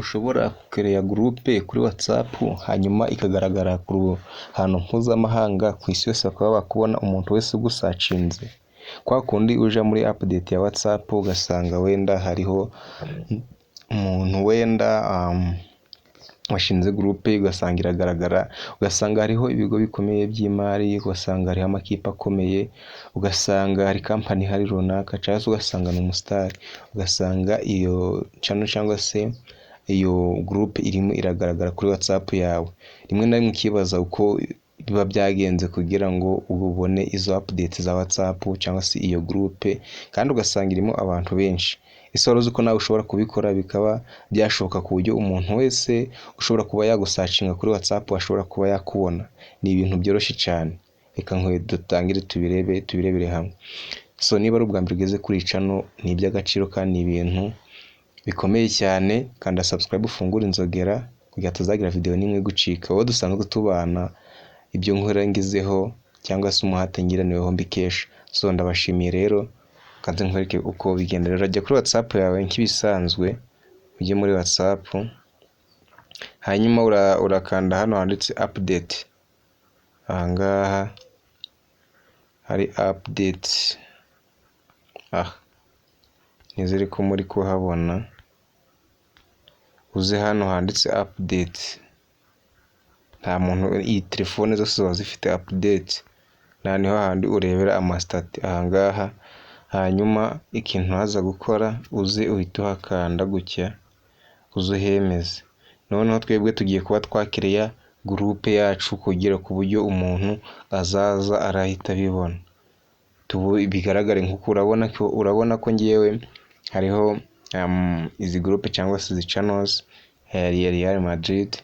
ushobora kureya groupe kuri WhatsApp hanyuma ikagaragara ku hantu mpuzamahanga ku isi yose bakaba bakubona umuntu wese ugusacinze. Kwa kundi uja muri update ya WhatsApp ugasanga wenda hariho umuntu wenda washinze groupe ugasanga iragaragara, ugasanga hariho ibigo bikomeye by'imari, ugasanga hariho amakipe akomeye, ugasanga hari company hari runaka cyangwa se ugasanga ni umustar, ugasanga iyo channel cyangwa se iyo groupe irimo iragaragara kuri WhatsApp yawe. Rimwe na rimwe ukibaza uko biba byagenze kugira ngo ubone izo update za WhatsApp cyangwa se iyo groupe, kandi ugasanga irimo abantu benshi. Ese wari uzi ko nawe ushobora kubikora bikaba byashoboka ku buryo umuntu wese ushobora kuba yagusacinga kuri WhatsApp ashobora kuba yakubona? Ni ibintu byoroshye cyane. Reka dutangire tubirebere hamwe. So niba ari ubwa mbere ugeze kuri channel, ni iby'agaciro kandi ni ibintu bikomeye cyane, kanda subscribe ufungure inzogera kugira tuzagira video nimwe gucika. Wowe dusanzwe tubana ibyo nkora ngizeho cyangwa se umuhate ngira niweho mbikesha. So ndabashimiye rero, kanze nkwereke uko bigenda. Rero jya kuri WhatsApp yawe nk'ibisanzwe, ujye muri WhatsApp hanyuma urakanda hano handitse update. Ahangaha hari update. Nizere ko muri kuhabona. Uze hano handitse update. Nta muntu, iyi telefone zose ziba zifite update. Niho handi urebera amastat ahangaha. Hanyuma ikintu haza gukora uze uhita uhakanda gutya, uze uhemeze. Noneho twebwe tugiye kuba twakireya groupe yacu kugira ku buryo umuntu azaza arahita bibona. Bigaragare nk'uko urabona ko ngiyewe hariho izi groupe cyangwa se izi channels Real Madrid.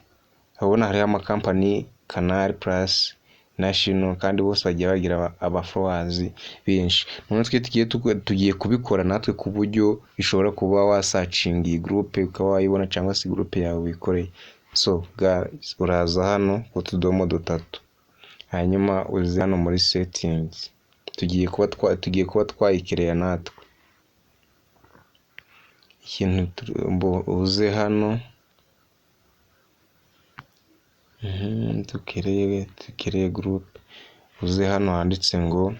Urabona hariho amakampani Canal Plus, National, kandi bose bagiye bagira aba followers benshi. None tugiye kubikora natwe ku buryo bishobora kuba wasacinga iyi groupe ukaba wayibona cyangwa se groupe yawe wikoreye. So guys, uraza hano ku tudomo dutatu, hanyuma uze hano muri settings. Tugiye kuba twayikireya natwe. Ikintu uze hano tukireye groupe. Uze hano handitse ngo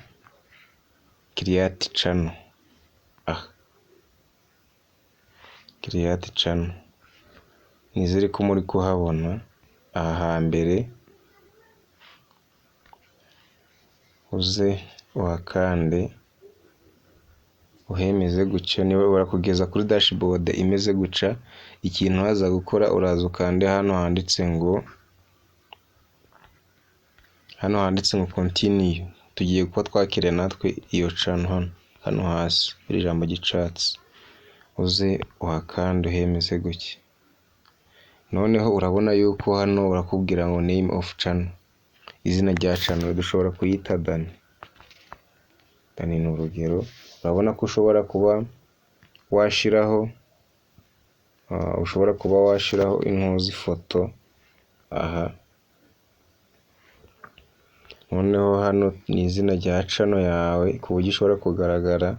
create channel. Create channel. Nizere ko muri kuhabona aha mbere. Uze uhakande uhemeze guca. Niba urakugeza kuri dashboard imeze guca, ikintu haza gukora uraza ukande hano handitse ngo continue. Tugiye kuba twakireya natwe iyo channel hano hasi iri jambo gicatsi. Uze uhakande uhemeze gutya. Noneho urabona yuko hano urakubwira ngo name of channel. Izina rya channel dushobora kuyita Dani ni urugero. Urabona ko ushobora kuba washiraho intuzi foto aha. Noneho hano ni izina rya channel yawe ku buryo ishobora kugaragara,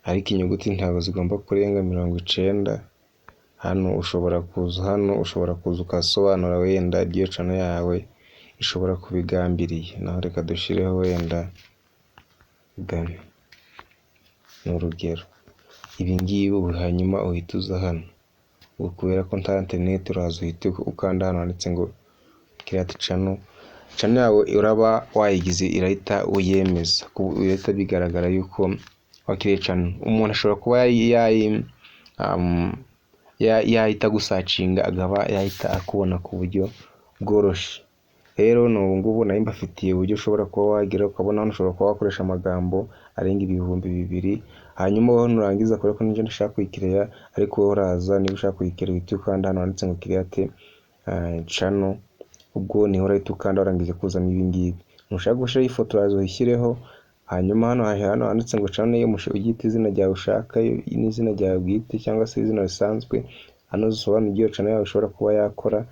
ariko inyuguti ntabwo zigomba kurenga 90. Hano ushobora kuza ukasobanura wenda ibyo channel yawe ishobora kubigambiriye. Naho reka dushireho wenda Dani ni urugero. Ibi ngibi hanyuma uhita uza hano. Kubera ko nta internet uraza uhita ukanda hano handitse ngo create channel. Channel yawe uraba wayigize irahita uyemeza. Irahita bigaragara yuko wakiriye channel. Umuntu ashobora kuba yahita gusacinga agaba yahita akubona ku buryo bworoshye. Rero n'ubu ngubu nari mbafitiye uburyo ushobora kuba wagira ukabona hano ushobora kuba wakoresha amagambo arenga 2000. Hanyuma wowe nurangiza kubera ko ninjye ndashaka kuyikireya, ariko wowe uraza niba ushaka kuyikireya uhita ukanda hano handitse ngo create channel. Ubwo niho urahita ukanda warangije kuzana ibi ngibi. Nushaka gushiraho ifoto uraza uyishyireho. Hanyuma hano handitse ngo channel yo ugita izina ryawe ushaka n'izina ryawe bwite cyangwa se izina risanzwe. Hano usobanura ibyo channel yawe ushobora kuba yakora,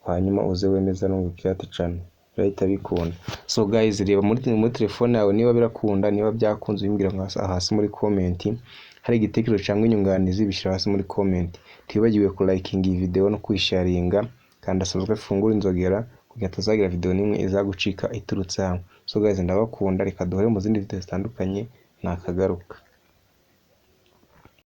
hanyuma uze wemeza no create channel. Urahita bikunda. So guys, reba muri telefone yawe niba birakunda, niba byakunze ubimbwira hasi muri comment. hari igitekerezo cyangwa inyunganizi bishyira hasi muri comment. Tibagiwe ku liking iyi video no kuyisharinga, kandi subscribe fungura inzogera kugira tuzagira video nimwe izagucika iturutse hano. So guys, ndabakunda, reka duhure mu zindi video zitandukanye nakagaruka.